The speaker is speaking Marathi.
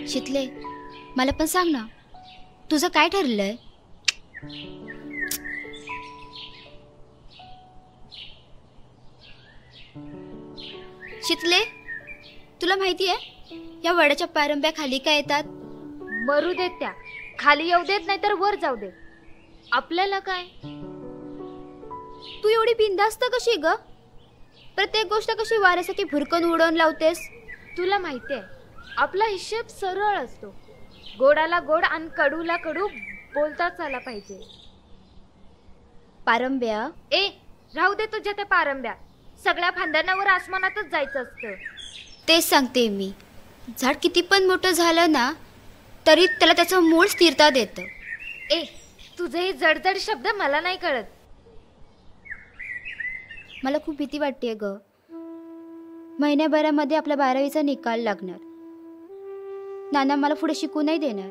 शितले, मला पण सांग ना, तुझं काय ठरलंय? शितले, तुला माहिती आहे या वडाच्या पारंब्या खाली काय येतात? मरू देत त्या, खाली येऊ देत नाही तर वर जाऊ दे, आपल्याला काय? तू एवढी बिनधास्त कशी ग? प्रत्येक गोष्ट कशी वाऱ्यासाठी भुरकन उडवून लावतेस? तुला माहितीये आपला हिशेब सरळ असतो, गोडाला गोड आणि कडूला कडू बोलताच आला पाहिजे. पारंब्या ए, राहू दे तुझ्या त्या पारंब्या, सगळ्या फांद्यांवर आसमानातच जायचं असतं. तेच सांगते मी, झाड किती पण मोठं झालं ना तरी त्याला त्याचं मूळ स्थिरता देतं. ए, तुझे हे जडजड शब्द मला नाही कळत. मला खूप भीती वाटते ग. महिन्याभरामध्ये आपल्या 12वीचा निकाल लागणार. नाना मला पुढे शिकू नाही देणार.